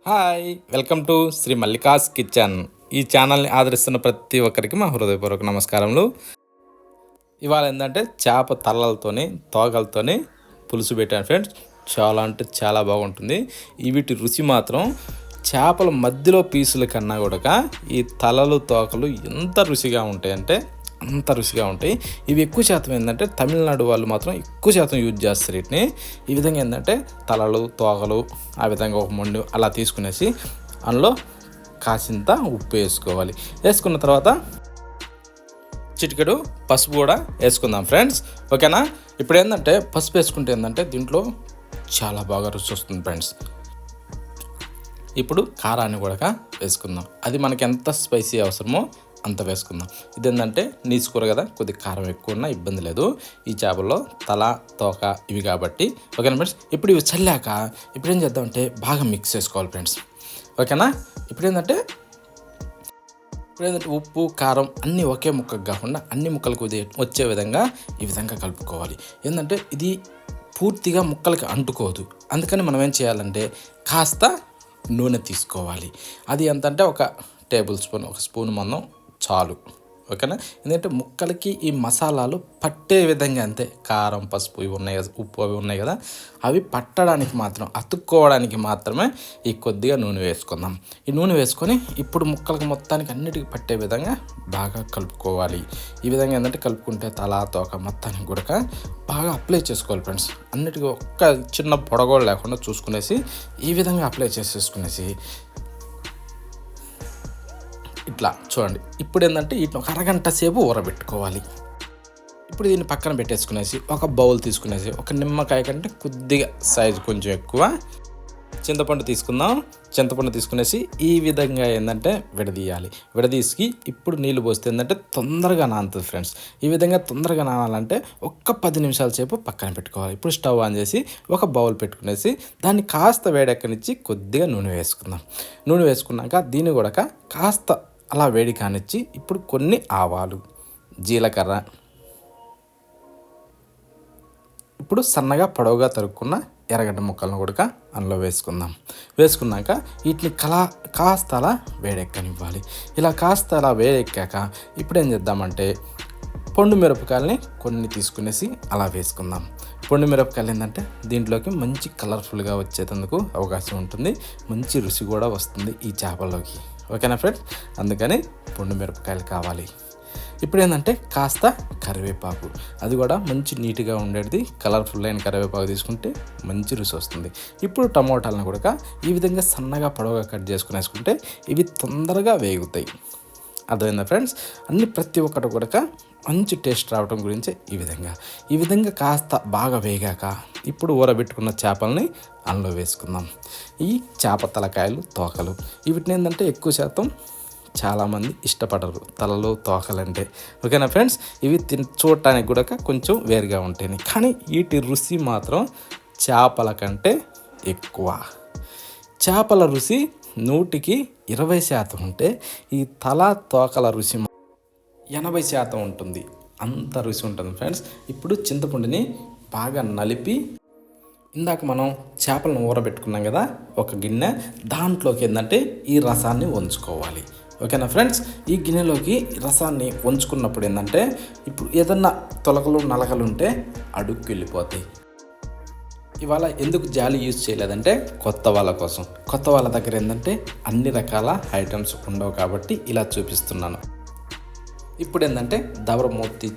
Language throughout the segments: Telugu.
Hi, welcome to Shri Mallika's kitchen. ఈ ఛానల్ని ఆదరిస్తున్న ప్రతి ఒక్కరికి మా హృదయపూర్వక నమస్కారములు. ఇవాళ ఏంటంటే చేప తలలతోని తోకలతోని పులుసు పెట్టాను ఫ్రెండ్స్. చాలా అంటే చాలా బాగుంటుంది. వీటి రుచి మాత్రం చేపల మధ్యలో పీసుల కన్నా కూడా ఈ తలలు తోకలు ఎంత రుచిగా ఉంటాయంటే అంత రుచిగా ఉంటాయి. ఇవి ఎక్కువ శాతం ఏంటంటే తమిళనాడు వాళ్ళు మాత్రం ఎక్కువ శాతం యూజ్ చేస్తారు వీటిని. ఈ విధంగా ఏంటంటే తలలు తోకలు ఆ విధంగా ఒక మొండు అలా తీసుకునేసి అందులో కాసింత ఉప్పు వేసుకోవాలి. వేసుకున్న తర్వాత చిటికెడు పసుపు కూడా వేసుకుందాం ఫ్రెండ్స్. ఓకేనా. ఇప్పుడు ఏంటంటే పసుపు వేసుకుంటే ఏంటంటే దీంట్లో చాలా బాగా రుచి వస్తుంది ఫ్రెండ్స్. ఇప్పుడు కారాన్ని కూడా వేసుకుందాం. అది మనకి ఎంత స్పైసీ అవసరమో అంత వేసుకుందాం. ఇదేంటంటే నీచు కూర కదా, కొద్దిగా కారం ఎక్కువ ఉన్నా ఇబ్బంది లేదు ఈ చేపల్లో తల తోక ఇవి కాబట్టి. ఓకేనా ఫ్రెండ్స్. ఇప్పుడు ఇవి చల్లాక ఇప్పుడు ఏం చేద్దామంటే బాగా మిక్స్ చేసుకోవాలి ఫ్రెండ్స్. ఓకేనా. ఇప్పుడు ఏంటంటే ఉప్పు కారం అన్నీ ఒకే ముక్కకు కాకుండా అన్ని ముక్కలకు వచ్చే విధంగా ఈ విధంగా కలుపుకోవాలి. ఏంటంటే ఇది పూర్తిగా ముక్కలకి అంటుకోదు. అందుకని మనం ఏం చేయాలంటే కాస్త నూనె తీసుకోవాలి. అది ఎంత అంటే ఒక టేబుల్ స్పూన్, ఒక స్పూన్ మందం చాలు. ఓకేనా. ఎందుకంటే ముక్కలకి ఈ మసాలాలు పట్టే విధంగా అంతే. కారం పసుపు ఇవి ఉన్నాయి కదా, ఉప్పు అవి ఉన్నాయి కదా, అవి పట్టడానికి మాత్రం అతుక్కోవడానికి మాత్రమే ఈ కొద్దిగా నూనె వేసుకుందాం. ఈ నూనె వేసుకొని ఇప్పుడు ముక్కలకి మొత్తానికి అన్నిటికీ పట్టే విధంగా బాగా కలుపుకోవాలి. ఈ విధంగా ఏంటంటే కలుపుకుంటే తల తోక మొత్తానికి కూడా బాగా అప్లై చేసుకోవాలి ఫ్రెండ్స్. అన్నిటికీ ఒక్క చిన్న పొడగోలు లేకుండా చూసుకునేసి ఈ విధంగా అప్లై చేసేసుకునేసి ఇట్లా చూడండి. ఇప్పుడు ఏంటంటే వీటిని ఒక అరగంట సేపు ఊరబెట్టుకోవాలి. ఇప్పుడు దీన్ని పక్కన పెట్టేసుకునేసి ఒక బౌల్ తీసుకునేసి ఒక నిమ్మకాయ కంటే కొద్దిగా సైజు కొంచెం ఎక్కువ చింతపండు తీసుకుందాం. చింతపండు తీసుకునేసి ఈ విధంగా ఏంటంటే విడదీసి ఇప్పుడు నీళ్ళు పోస్తే ఏంటంటే తొందరగా నానుతుంది ఫ్రెండ్స్. ఈ విధంగా తొందరగా నానాలంటే ఒక్క 10 నిమిషాల సేపు పక్కన పెట్టుకోవాలి. ఇప్పుడు స్టవ్ ఆన్ చేసి ఒక బౌల్ పెట్టుకునేసి దాన్ని కాస్త వేడెక్కనిచ్చి కొద్దిగా నూనె వేసుకుందాం. నూనె వేసుకున్నాక దీన్ని కూడా కాస్త అలా వేడి కానిచ్చి ఇప్పుడు కొన్ని ఆవాలు, జీలకర్ర, ఇప్పుడు సన్నగా పొడవుగా తరుక్కున్న ఎర్రగడ్డ ముక్కలను కూడా అందులో వేసుకుందాం. వేసుకున్నాక వీటిని కాస్త అలా వేడెక్కనివ్వాలి. ఇలా కాస్త అలా వేడెక్కాక ఇప్పుడు ఏం చేద్దామంటే పండు మిరపకాయలని కొన్ని తీసుకునేసి అలా వేసుకుందాం. పండు మిరపకాయలు ఏంటంటే దీంట్లోకి మంచి కలర్ఫుల్గా వచ్చేందుకు అవకాశం ఉంటుంది. మంచి రుచి కూడా వస్తుంది ఈ చేపల్లోకి. ఓకేనా ఫ్రెండ్స్. అందుకని పండు మిరపకాయలు కావాలి. ఇప్పుడు ఏంటంటే కాస్త కరివేపాకు, అది కూడా మంచి నీట్గా ఉండేది కలర్ఫుల్ అయిన కరివేపాకు తీసుకుంటే మంచి రుచి వస్తుంది. ఇప్పుడు టమోటాలను కూడా ఈ విధంగా సన్నగా పొడవుగా కట్ చేసుకునేసుకుంటే ఇవి తొందరగా వేగుతాయి. అర్థమైందా ఫ్రెండ్స్. అన్ని ప్రతి ఒక్కటి కూడా మంచి టేస్ట్ రావడం గురించి ఈ విధంగా కాస్త బాగా వేగాక ఇప్పుడు ఊరబెట్టుకున్న చేపల్ని అందులో వేసుకుందాం. ఈ చేప తలకాయలు తోకలు వీటిని ఏంటంటే ఎక్కువ శాతం చాలామంది ఇష్టపడరు తలలు తోకలంటే. ఓకేనా ఫ్రెండ్స్. ఇవి చూడటానికి కూడా కొంచెం వేరుగా ఉంటాయి, కానీ వీటి రుచి మాత్రం చేపల కంటే ఎక్కువ. చేపల రుచి 100కి 20% ఉంటే ఈ తల తోకల రుచి 80% ఉంటుంది. అంత రుచి ఉంటుంది ఫ్రెండ్స్. ఇప్పుడు చింతపండుని బాగా నలిపి ఇందాక మనం చేపలను ఊరబెట్టుకున్నాం కదా ఒక గిన్నె, దాంట్లోకి ఏంటంటే ఈ రసాన్ని వంచుకోవాలి. ఓకేనా ఫ్రెండ్స్. ఈ గిన్నెలోకి రసాన్ని వంచుకున్నప్పుడు ఏంటంటే ఇప్పుడు ఏదన్నా తొలకలు నలకలు ఉంటే అడుక్కి వెళ్ళిపోతాయి. ఇవాళ ఎందుకు జాలి యూజ్ చేయలేదంటే కొత్త వాళ్ళ కోసం. కొత్త వాళ్ళ దగ్గర ఏంటంటే అన్ని రకాల ఐటమ్స్ ఉండవు కాబట్టి ఇలా చూపిస్తున్నాను. ఇప్పుడు ఏంటంటే దవర మూతి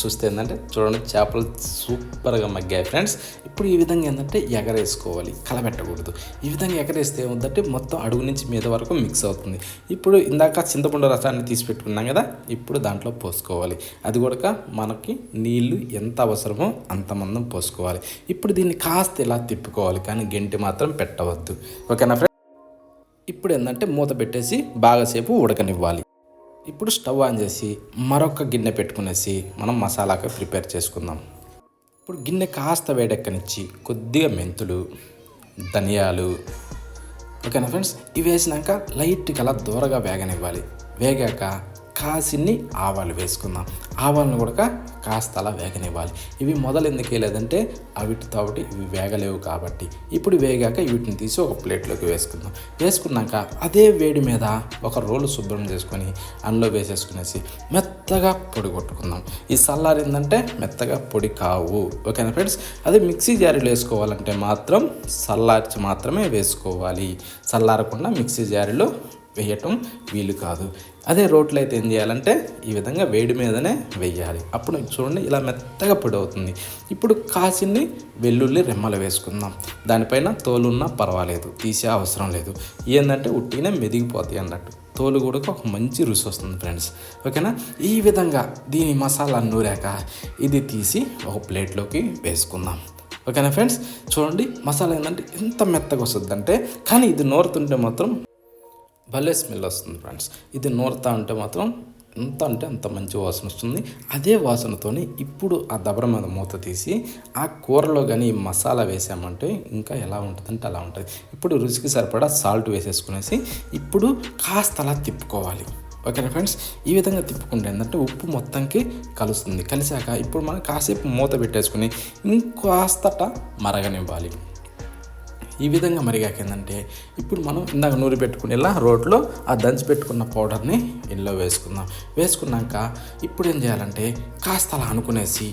చూస్తే ఏంటంటే చూడండి చేపలు సూపర్గా మగ్గాయి ఫ్రెండ్స్. ఇప్పుడు ఈ విధంగా ఏంటంటే ఎగరేసుకోవాలి, కలబెట్టకూడదు. ఈ విధంగా ఎగరేస్తే ఏముందంటే మొత్తం అడుగు నుంచి మీద వరకు మిక్స్ అవుతుంది. ఇప్పుడు ఇందాక చింతపండు రసాన్ని తీసి పెట్టుకున్నాం కదా, ఇప్పుడు దాంట్లో పోసుకోవాలి. అది కూడా మనకి నీళ్లు ఎంత అవసరమో అంత మందం పోసుకోవాలి. ఇప్పుడు దీన్ని కాస్త ఇలా తిప్పుకోవాలి, కానీ గెంటి మాత్రం పెట్టవద్దు. ఓకేనా ఫ్రెండ్స్. ఇప్పుడు ఏంటంటే మూత పెట్టేసి బాగాసేపు ఉడకనివ్వాలి. ఇప్పుడు స్టవ్ ఆన్ చేసి మరొక గిన్నె పెట్టుకునేసి మనం మసాలాకి ప్రిపేర్ చేసుకుందాం. ఇప్పుడు గిన్నె కాస్త వేడెక్కనిచ్చి కొద్దిగా మెంతులు, ధనియాలు, ఓకేనా ఫ్రెండ్స్, ఇవి వేసినాక లైట్గా అలా దూరగా వేగనివ్వాలి. వేగాక కాసిన్ని ఆవాలు వేసుకుందాం. ఆవాలను కూడా కాస్త అలా వేగనివ్వాలి. ఇవి మొదలు ఎందుకు వేయలేదంటే అవిటితో ఇవి వేగలేవు కాబట్టి. ఇప్పుడు వేగాక వీటిని తీసి ఒక ప్లేట్లోకి వేసుకుందాం. వేసుకున్నాక అదే వేడి మీద ఒక రోలు శుభ్రం చేసుకొని అందులో వేసేసుకునేసి మెత్తగా పొడి కొట్టుకుందాం. ఈ చల్లారిందంటే మెత్తగా పొడి కావు. ఓకేనా ఫ్రెండ్స్? అదే మిక్సీ జారీలో వేసుకోవాలంటే మాత్రం చల్లార్చి మాత్రమే వేసుకోవాలి. చల్లారకుండా మిక్సీ జారీలో వేయటం వీలు కాదు. అదే రోట్లో అయితే ఏం చేయాలంటే ఈ విధంగా వేడి మీదనే వేయాలి. అప్పుడు చూడండి ఇలా మెత్తగా పొడి అవుతుంది. ఇప్పుడు కాసిన్ని వెల్లుల్లి రెమ్మలు వేసుకుందాం. దానిపైన తోలున్నా పర్వాలేదు, తీసే అవసరం లేదు. ఏంటంటే ఉట్టిగానే మెదిగిపోతాయి అన్నట్టు. తోలు కూడా ఒక మంచి రుచి వస్తుంది ఫ్రెండ్స్. ఓకేనా? ఈ విధంగా దీని మసాలా నూరాక ఇది తీసి ఒక ప్లేట్లోకి వేసుకుందాం. ఓకేనా ఫ్రెండ్స్? చూడండి మసాలా ఏంటంటే ఎంత మెత్తగా వస్తుంది అంటే, కానీ ఇది నూరుతుంటే మాత్రం భలే స్మెల్ వస్తుంది ఫ్రెండ్స్. ఇది నూరుతా ఉంటే మాత్రం ఎంత అంటే అంత మంచి వాసన వస్తుంది. అదే వాసనతోని ఇప్పుడు ఆ దబర మీద మూత తీసి ఆ కూరలో కానీ ఈ మసాలా వేసామంటే ఇంకా ఎలా ఉంటుందంటే అలా ఉంటుంది. ఇప్పుడు రుచికి సరిపడా సాల్ట్ వేసేసుకునేసి ఇప్పుడు కాస్త అలా తిప్పుకోవాలి. ఓకేనా ఫ్రెండ్స్? ఈ విధంగా తిప్పుకుంటే ఏంటంటే ఉప్పు మొత్తంకి కలుస్తుంది. కలిసాక ఇప్పుడు మనం కాసేపు మూత పెట్టేసుకుని ఇంకాస్తట మరగనివ్వాలి. ఈ విధంగా మరిగాక ఏంటంటే ఇప్పుడు మనం ఇందాక నూరి పెట్టుకుని ఇలా రోట్లో ఆ దంచి పెట్టుకున్న పౌడర్ని ఇందులో వేసుకుందాం. వేసుకున్నాక ఇప్పుడు ఏం చేయాలంటే కాస్త అలా అనుకునేసి,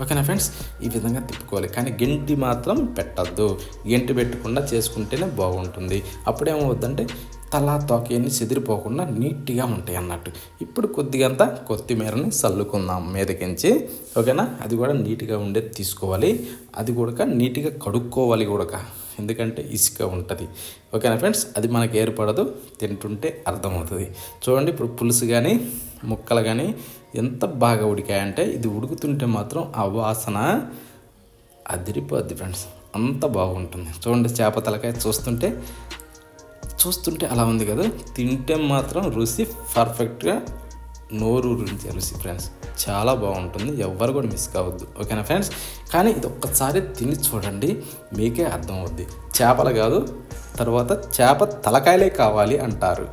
ఓకేనా ఫ్రెండ్స్, ఈ విధంగా తిప్పుకోవాలి. కానీ గెంటి మాత్రం పెట్టద్దు. గెంటి పెట్టకుండా చేసుకుంటేనే బాగుంటుంది. అప్పుడేమవుద్దంటే తల తోకయన్ని చెదిరిపోకుండా నీట్గా ఉంటాయి అన్నట్టు. ఇప్పుడు కొద్దిగంత కొత్తిమీరని చల్లుకుందాం మీదకించి. ఓకేనా? అది కూడా నీట్గా ఉండేది తీసుకోవాలి. అది కూడా నీట్గా కడుక్కోవాలి కూడా, ఎందుకంటే ఇసుక ఉంటుంది. ఓకేనా ఫ్రెండ్స్? అది మనకు ఏర్పడదు, తింటుంటే అర్థమవుతుంది. చూడండి ఇప్పుడు పులుసు కానీ ముక్కలు కానీ ఎంత బాగా ఉడికాయంటే ఇది ఉడుకుతుంటే మాత్రం ఆ వాసన అదిరిపోద్ది ఫ్రెండ్స్. అంత బాగుంటుంది. చూడండి చేప తలకాయ చూస్తుంటే అలా ఉంది కదా, తింటే మాత్రం రుచి పర్ఫెక్ట్గా నోరు రుచి రుచి ఫ్రెండ్స్. చాలా బాగుంటుంది. ఎవ్వరు కూడా మిస్ కావద్దు. ఓకేనా ఫ్రెండ్స్? కానీ ఇది ఒక్కసారి తిని చూడండి, మీకే అర్థమవుద్ది. చేపలు కాదు, తర్వాత చేప తలకాయలే కావాలి అంటారు.